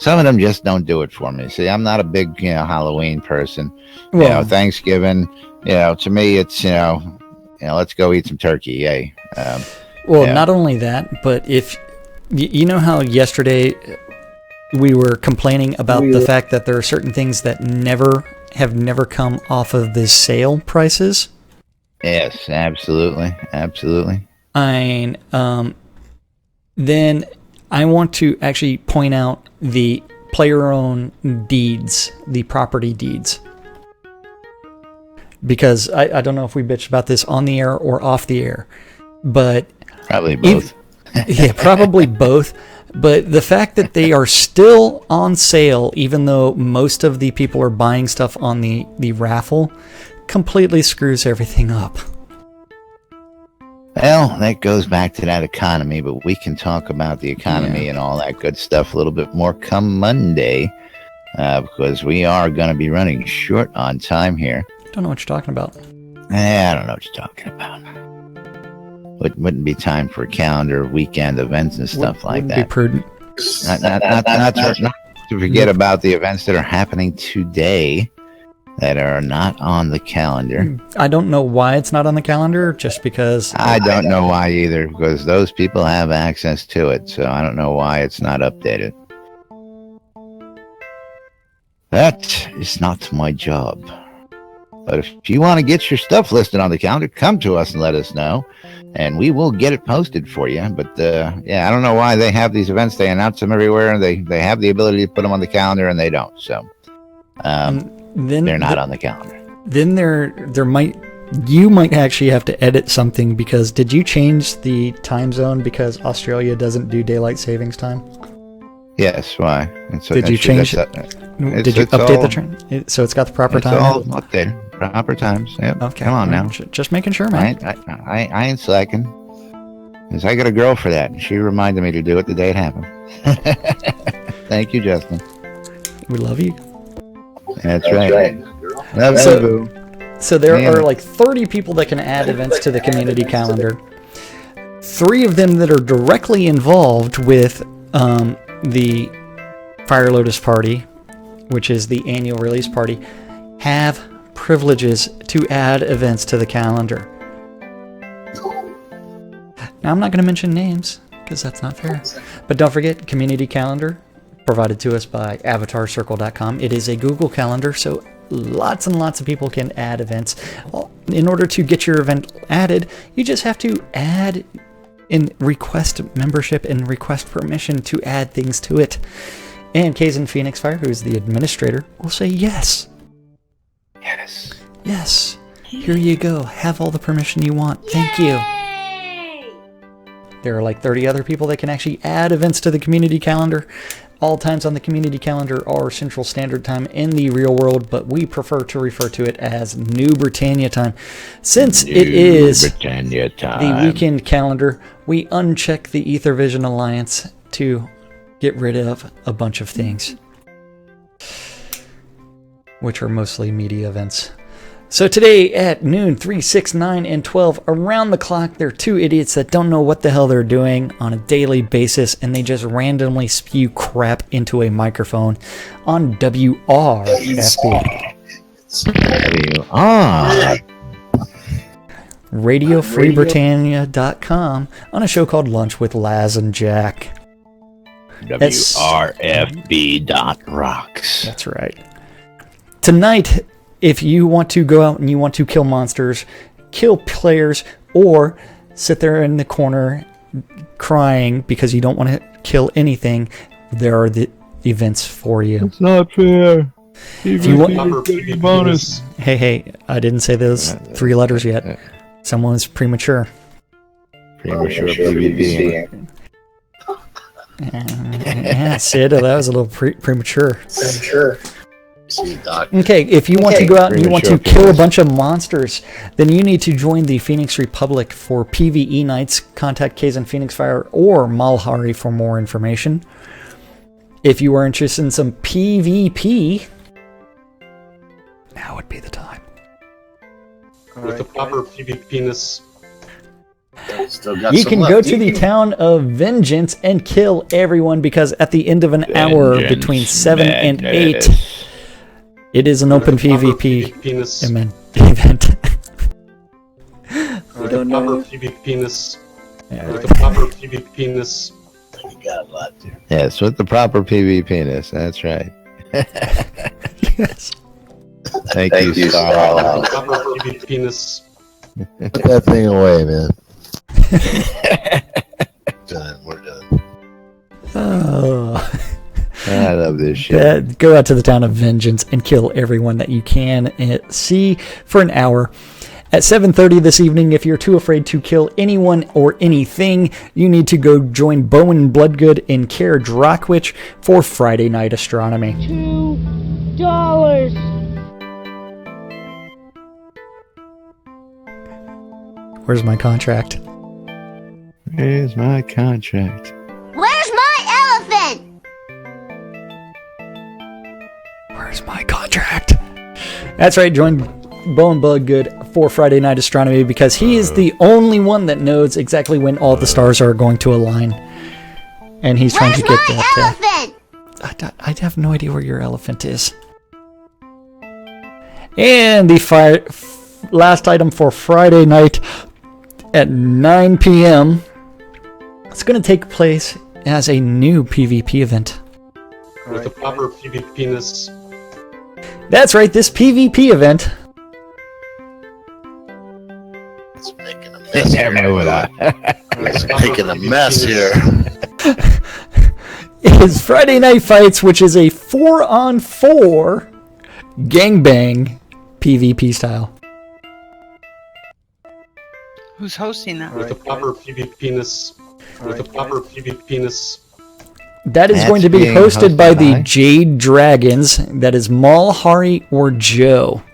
some of them just don't do it for me. See, I'm not a big, Halloween person. Well, Thanksgiving, to me, it's, let's go eat some turkey, yay. Not only that, but if, you know how yesterday we were complaining about the fact that there are certain things that have never come off of the sale prices? Yes, absolutely. Then I want to actually point out the player-owned deeds, the property deeds. Because I don't know if we bitched about this on the air or off the air, but... Probably both. Yeah, probably both. But the fact that they are still on sale, even though most of the people are buying stuff on the raffle, completely screws everything up. Well, that goes back to that economy, but we can talk about the economy and all that good stuff a little bit more come Monday, because we are going to be running short on time here. Don't know what you're talking about. I don't know what you're talking about. Wouldn't be time for calendar weekend events and stuff like that. Be prudent. Not to forget about the events that are happening today that are not on the calendar. I don't know why it's not on the calendar, just because... I don't know why either, because those people have access to it, so I don't know why it's not updated. That is not my job. But if you want to get your stuff listed on the calendar, come to us and let us know, and we will get it posted for you. But I don't know why they have these events. They announce them everywhere, and they have the ability to put them on the calendar, and they don't. So they're not on the calendar. Then you might actually have to edit something, because did you change the time zone because Australia doesn't do daylight savings time? Yes, why? Did you change it? Did you update the trend? So it's got the proper time? It's all updated. Proper times. Yep. Okay. Come on now. Just making sure, man. I ain't slacking. Because I got a girl for that, and she reminded me to do it the day it happened. Thank you, Justin. We love you. That's right. So there are like 30 people that can add events to the community calendar. 3 of them that are directly involved with the Fire Lotus Party, which is the annual release party, have privileges to add events to the calendar. Now, I'm not going to mention names, because that's not fair. But don't forget, community calendar, provided to us by avatarcircle.com. It is a Google calendar, so lots and lots of people can add events. In order to get your event added, you just have to add and request membership and request permission to add things to it. And Kaizen Phoenix Fire, who is the administrator, will say yes. Yes. Here you go. Have all the permission you want. Thank you. There are like 30 other people that can actually add events to the community calendar. All times on the community calendar are Central Standard Time in the real world, but we prefer to refer to it as New Britannia Time. Since it is Britannia time. the weekend calendar, we uncheck the Ether Vision Alliance to get rid of a bunch of things, which are mostly media events. So today at noon, 3, 6, 9, and 12, around the clock, there are 2 idiots that don't know what the hell they're doing on a daily basis, and they just randomly spew crap into a microphone on WRFB. WR. RadioFreeBritannia.com on a show called Lunch with Laz and Jack. WRFB.rocks. That's right. Tonight, if you want to go out and you want to kill monsters, kill players, or sit there in the corner crying because you don't want to kill anything, there are the events for you. It's not fair. If you want bonus. Hey, I didn't say those 3 letters yet. Someone's premature. Premature PvP. Yeah, Sid, that was a little premature. Sure. Okay, if you want to go out and you want to kill a bunch of monsters, then you need to join the Phoenix Republic for PvE nights. Contact Kazan Phoenix Fire or Malhari for more information. If you are interested in some PvP, now would be the time. With the proper PvP-ness. You can go to the town of Vengeance and kill everyone, because at the end of an hour between 7 and 8, it is an open PvP event. With the proper PvP-ness. With the proper PvP-ness. You got a lot there. Yes, with the proper PvP-ness. That's right. Yes. Thank you, Starr. Proper PvP-ness. Put that thing away, man. Done. We're done. Oh. I love this shit. Go out to the town of Vengeance and kill everyone that you can see for an hour. At 7:30 this evening, if you're too afraid to kill anyone or anything, you need to go join Bowen Bloodgood and Care Drockwitch for Friday Night Astronomy. $2. Where's my contract? Where's my contract? Where's my elephant? Where's my contract? That's right, join Bowen Bloodgood for Friday Night Astronomy, because he is the only one that knows exactly when all the stars are going to align. And he's trying to get that. Elephant? I have no idea where your elephant is. And the last item for Friday night at 9 p.m. It's going to take place as a new PvP event. With the proper PvP-ness. That's right, this PvP event. It's making a mess here. It's making a mess here. Is Friday Night Fights, which is a 4-on-4 gangbang PvP style. Who's hosting that? With the proper PvP-ness. With the proper PvP-ness. That is That's going to be being hosted by the by- Jade Dragons. That is Malhari or Joe.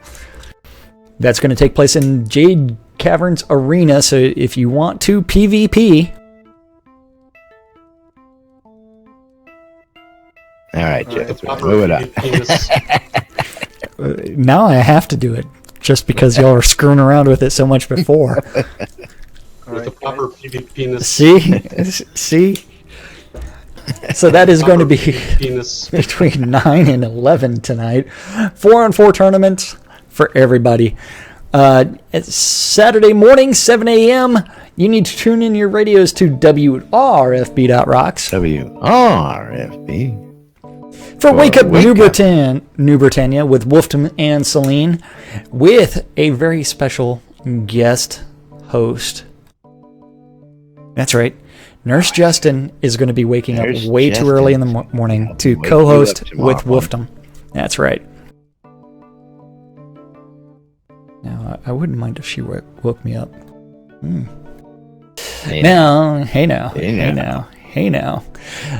That's going to take place in Jade Caverns Arena. So if you want to PvP, All right, With the Jeff, proper move it up. PvP-ness. now I have to do it just because y'all are screwing around with it so much before. With the proper PvP-ness. See. So that is going to be PvP-ness. between 9 and 11 tonight. 4-on-4 tournaments for everybody. It's Saturday morning, 7 a.m. You need to tune in your radios to WRFB.rocks WRFB. for Wake Up Wake New Up. Britannia with Wolfton and Celine, with a very special guest host. That's right. Nurse Justin is going to be waking up Nurse way too early in the morning to Wake you co-host up tomorrow with morning. Wolfton. That's right. Now, I wouldn't mind if she woke me up. Hey, Hey now.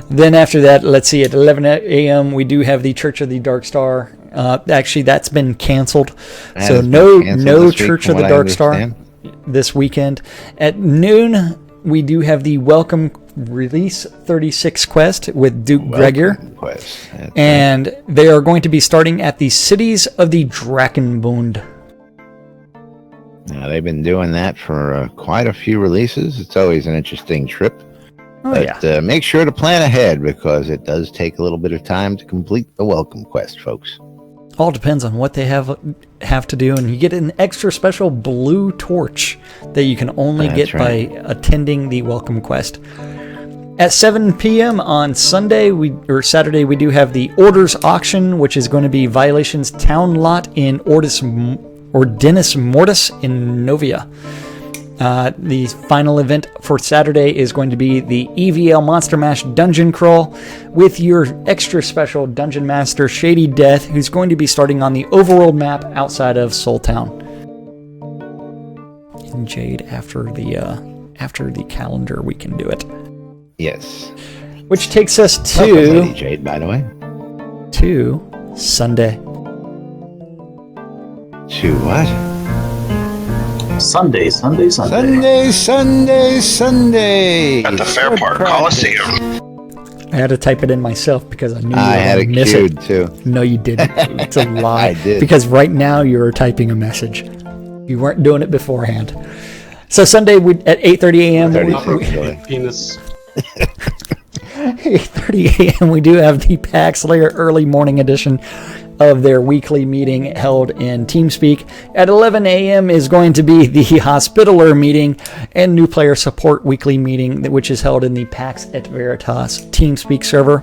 Then after that, let's see, at 11 a.m. we do have the Church of the Dark Star. Actually, that's been canceled. That So has been no canceled this week, Church from of the what I Dark Star understand. this weekend. At noon, we do have the Welcome Release 36 quest with Duke Gregor. Welcome quest. That's And they are going to be starting at the Cities of the Drakkenbund. right. Now, they've been doing that for quite a few releases. It's always an interesting trip. Oh, yeah. But make sure to plan ahead, because it does take a little bit of time to complete the welcome quest, folks. All depends on what they have to do, and you get an extra special blue torch that you can only get by attending the welcome quest. At 7 p.m. on Saturday, we do have the Orders Auction, which is going to be Violations Town Lot in Ordinus Mortis in Novia. The final event for Saturday is going to be the EVL Monster Mash Dungeon Crawl with your extra special Dungeon Master Shady Death, who's going to be starting on the overworld map outside of Soul Town. And Jade, after the calendar, we can do it. Yes. Which takes us to... Lady Jade, by the way. To Sunday. To what? Sunday. Sunday. At the Fair Park Coliseum. I had to type it in myself because I knew I had it miss queued it. Too. No, you didn't. It's a lie. I did. Because right now you were typing a message. You weren't doing it beforehand. So Sunday at 8:30 a.m. Penis. 8:30 a.m. we do have the PAX Layer early morning edition of their weekly meeting held in TeamSpeak. At 11 a.m. is going to be the Hospitaller meeting and new player support weekly meeting, which is held in the PAX et Veritas TeamSpeak server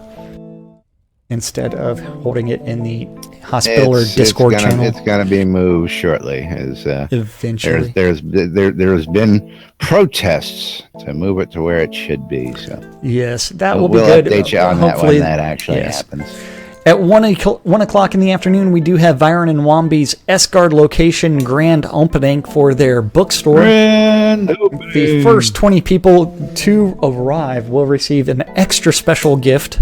instead of holding it in the Hospitaller Discord channel. It's going to be moved shortly. Eventually. There's been protests to move it to where it should be. So yes, that will be we'll good. Update you on that when that actually happens. At 1 o'clock in the afternoon, we do have Viron and Wombi's Esgard location grand opening for their bookstore. The first 20 people to arrive will receive an extra special gift,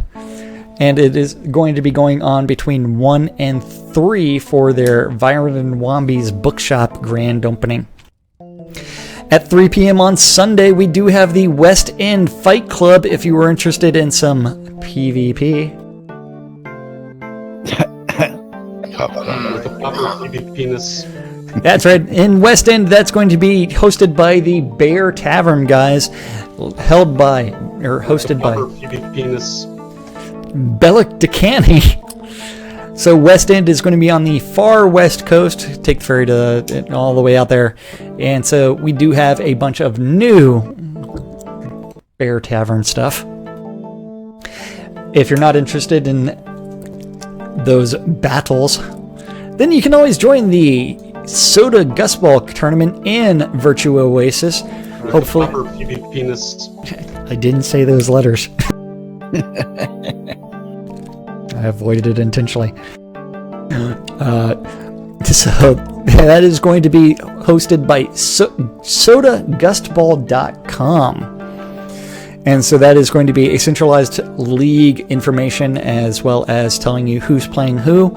and it is going to be going on between 1 and 3 for their Viron and Wombi's bookshop grand opening. At 3 p.m. on Sunday, we do have the West End Fight Club if you were interested in some PvP. Penis. That's right. In West End, that's going to be hosted by the Bear Tavern guys, hosted by Penis. Bellic DeCanny. So West End is going to be on the far west coast. Take the ferry to all the way out there. And so we do have a bunch of new Bear Tavern stuff. If you're not interested in those battles, then you can always join the Soda Gustball tournament in Virtua Oasis. Hopefully, penis. I didn't say those letters. I avoided it intentionally. So that is going to be hosted by SodaGustball.com. And so that is going to be a centralized league information as well as telling you who's playing who.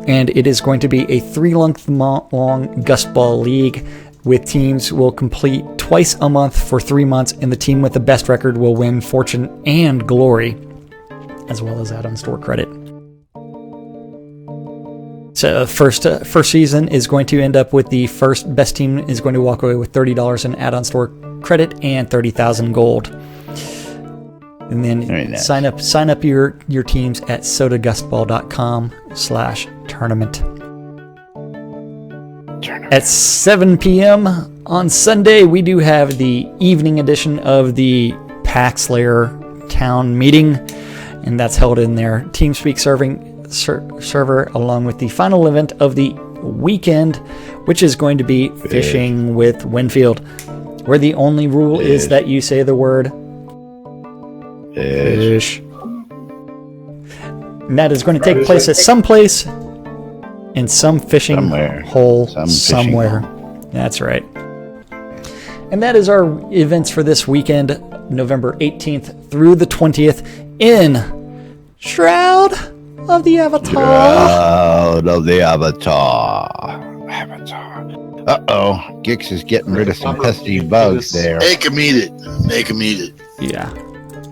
And it is going to be a 3-month-long Gustball league with teams will complete twice a month for 3 months, and the team with the best record will win fortune and glory, as well as add-on store credit. So first season is going to end up with the first best team is going to walk away with $30 in add-on store credit and 30,000 gold. And then nice. sign up your teams at sodagustball.com/tournament. At 7 p.m. on Sunday, we do have the evening edition of the PAX Layer Town meeting, and that's held in their TeamSpeak server, along with the final event of the weekend, which is going to be Fishing with Winfield, where the only rule is that you say the word fish. And that is going to take place at some place in some fishing hole somewhere. That's right. And that is our events for this weekend, November 18th through the 20th in Shroud of the Avatar. Shroud of the Avatar. Uh-oh. Gix is getting rid of some pesky bugs there. Make him eat it. Yeah.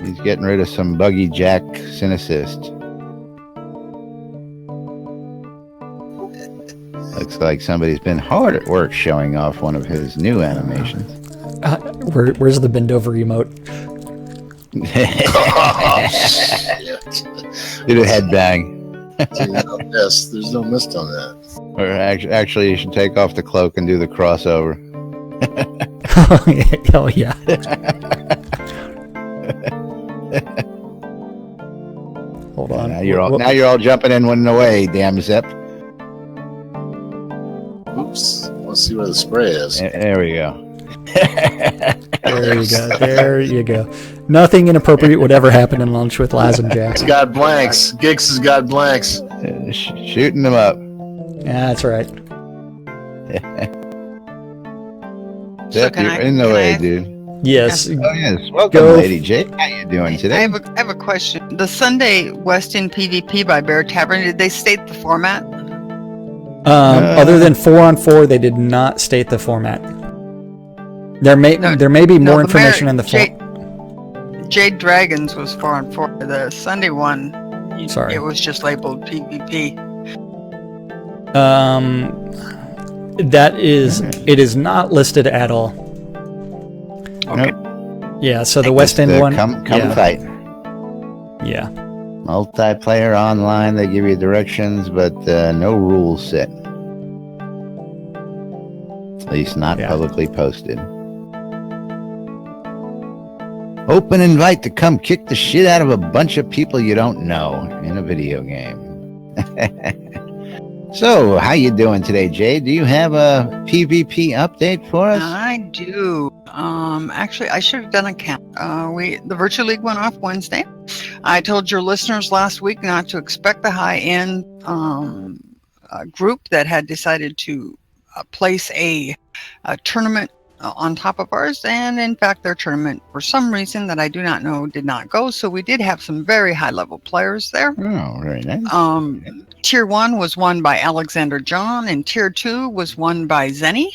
He's getting rid of some buggy Jack Synicist. Looks like somebody's been hard at work showing off one of his new animations. Where's the bend over emote? Did a headbang. Yes, there's no mist on that. Or actually, you should take off the cloak and do the crossover. Oh yeah. Hold on. Now you're all jumping in one away, damn Zip. Oops. Let's see where the spray is. There we go. There you go. There you go. Nothing inappropriate would ever happen in lunch with Laz and Jack. It's got blanks. Gix has got blanks. Shooting them up. Yeah, that's right. Zip, can you're I- in the can way, I- dude. Yes. Oh yes. Welcome, Go. Lady J. How you doing I today? have a question. The Sunday Weston PvP by Bear Tavern, did they state the format? Other than 4-on-4, they did not state the format. There may be more information in the form. Jade Dragons was 4-on-4. The Sunday one, Sorry. it was just labeled PvP. It is not listed at all. Okay. Yeah, so the West End one. Come yeah. fight. Yeah. Multiplayer online. They give you directions, but no rules set. At least not publicly posted. Open invite to come kick the shit out of a bunch of people you don't know in a video game. So, how you doing today, Jay? Do you have a PvP update for us? I do. Actually, I should have done a count. The Virtual League went off Wednesday. I told your listeners last week not to expect the high-end group that had decided to place a tournament on top of ours, and in fact their tournament, for some reason that I do not know, did not go. So we did have some very high-level players there. Oh, very nice. Tier 1 was won by Alexander John, and Tier 2 was won by Zenny.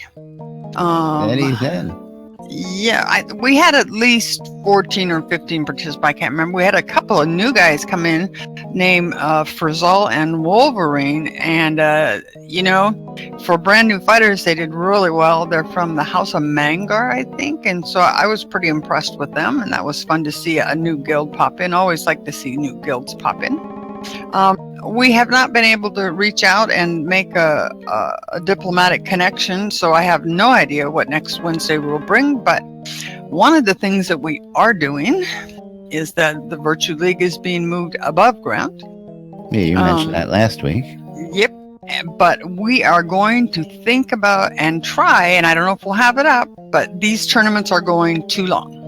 Eddie Zen. Yeah, we had at least 14 or 15 participants. I can't remember. We had a couple of new guys come in named Frizzal and Wolverine. And, for brand new fighters, they did really well. They're from the House of Mangar, I think. And so I was pretty impressed with them. And that was fun to see a new guild pop in. Always like to see new guilds pop in. We have not been able to reach out and make a diplomatic connection, so I have no idea what next Wednesday will bring. But one of the things that we are doing is that the Virtue League is being moved above ground. Yeah, you mentioned that last week. Yep. But we are going to think about and try, and I don't know if we'll have it up, but these tournaments are going too long.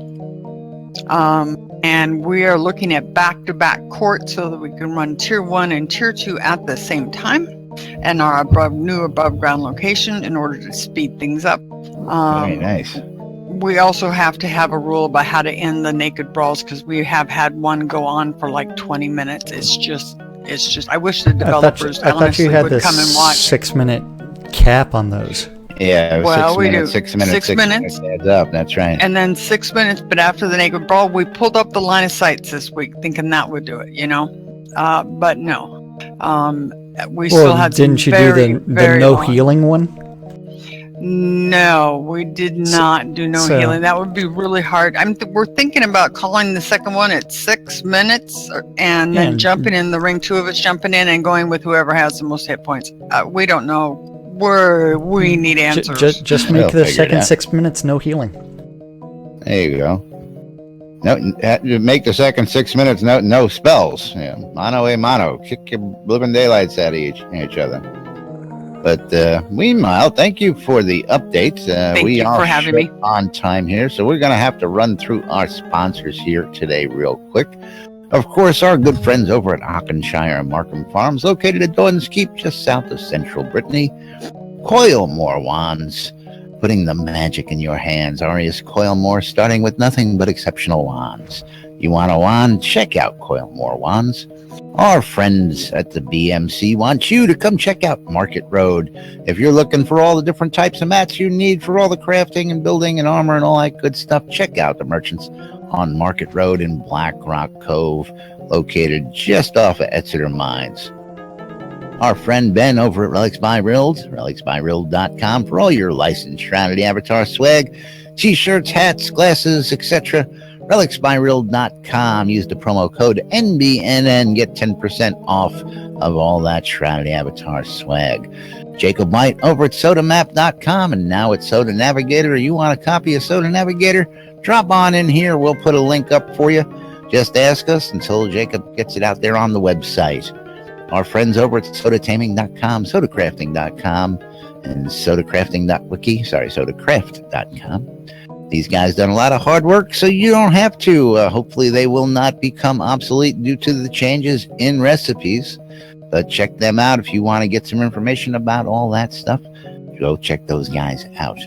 And we are looking at back-to-back courts so that we can run Tier 1 and Tier 2 at the same time, and our new above-ground location in order to speed things up. Very nice. We also have to have a rule about how to end the naked brawls, because we have had one go on for like 20 minutes. It's just. I wish the developers I thought you had would this come and watch. 6-minute cap on those. Yeah, it was Well, 6 we minutes. do. 6 minutes. 6 minutes. Adds up. That's right. And then 6 minutes, but after the naked brawl, we pulled up the line of sights this week, thinking that would do it, but no. We still had didn't you do the no healing one? No, we did not do no healing. That would be really hard. We're thinking about calling the second one at 6 minutes and then jumping in the ring, 2 of us jumping in and going with whoever has the most hit points. We don't know. We need answers. Just make the second 6 minutes no healing. There you go. No, make the second 6 minutes no spells. Yeah, mano a mano. Kick your living daylights out of each other. But meanwhile, thank you for the updates. We are having me on time here, so we're going to have to run through our sponsors here today real quick. Of course, our good friends over at Hockenshire and Markham Farms, located at Doyle's Keep, just south of central Brittany. Coilmore Wands, putting the magic in your hands. Arius Coilmore, starting with nothing but exceptional wands. You want a wand? Check out Coilmore Wands. Our friends at the BMC want you to come check out Market Road. If you're looking for all the different types of mats you need for all the crafting and building and armor and all that good stuff, check out the merchants on Market Road in Black Rock Cove, located just off of Exeter Mines. Our friend Ben over at Relics by Rild, relicsbyrild.com, for all your licensed Shroud Avatar swag, t-shirts, hats, glasses, etc. relicsbyreal.com. Use the promo code NBNN. Get 10% off of all that Shrouded Avatar swag. Jacob White over at sodamap.com, and now at Soda Navigator. You want a copy of Soda Navigator? Drop on in here. We'll put a link up for you. Just ask us until Jacob gets it out there on the website. Our friends over at sodataming.com, sodacrafting.com, and sodacraft.com. These guys done a lot of hard work, so you don't have to. Hopefully they will not become obsolete due to the changes in recipes. But check them out if you want to get some information about all that stuff. Go check those guys out.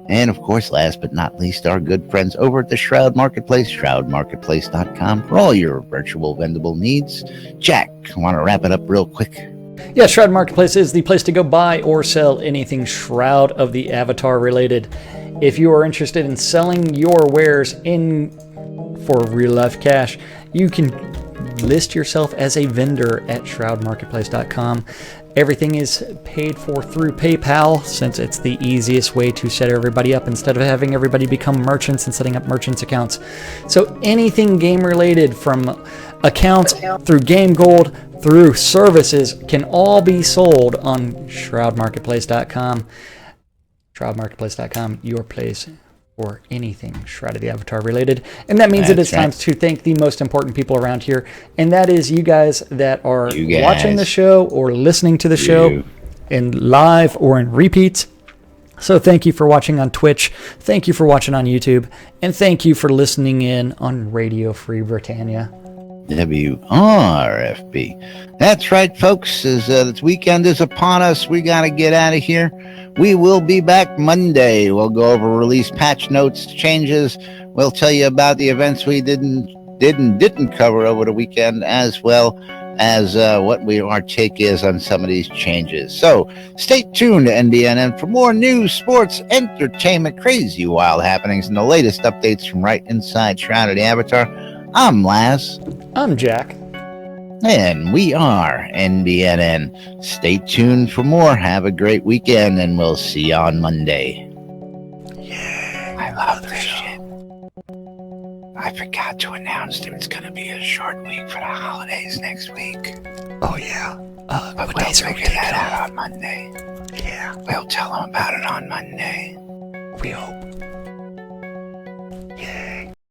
And of course, last but not least, our good friends over at the Shroud Marketplace, shroudmarketplace.com, for all your virtual vendable needs. Jack, want to wrap it up real quick? Yeah, Shroud Marketplace is the place to go buy or sell anything Shroud of the Avatar related. If you are interested in selling your wares in for real life cash, you can list yourself as a vendor at shroudmarketplace.com. Everything is paid for through PayPal, since it's the easiest way to set everybody up instead of having everybody become merchants and setting up merchants accounts. So anything game related, from accounts through Game Gold through services, can all be sold on shroudmarketplace.com. Shroudmarketplace.com, your place for anything Shroud of the Avatar related. And that means it is time to thank the most important people around here, and that is you guys that are watching the show or listening to the show in live or in repeats. So thank you for watching on Twitch, thank you for watching on YouTube, and thank you for listening in on Radio Free Britannia. WRFB. That's right, folks. As this weekend is upon us, we got to get out of here. We will be back Monday. We'll go over release patch notes, changes. We'll tell you about the events we didn't cover over the weekend, as well as what our take is on some of these changes. So stay tuned to NBNN for more news, sports, entertainment, crazy wild happenings, and the latest updates from right inside Shroud of the Avatar. I'm Laz. I'm Jack. And we are NBNN. Stay tuned for more. Have a great weekend, and we'll see you on Monday. Yeah, I love this shit. I forgot to announce that it's going to be a short week for the holidays next week. Oh, yeah. But we'll figure that out on Monday. Yeah. We'll tell them about it on Monday. We hope.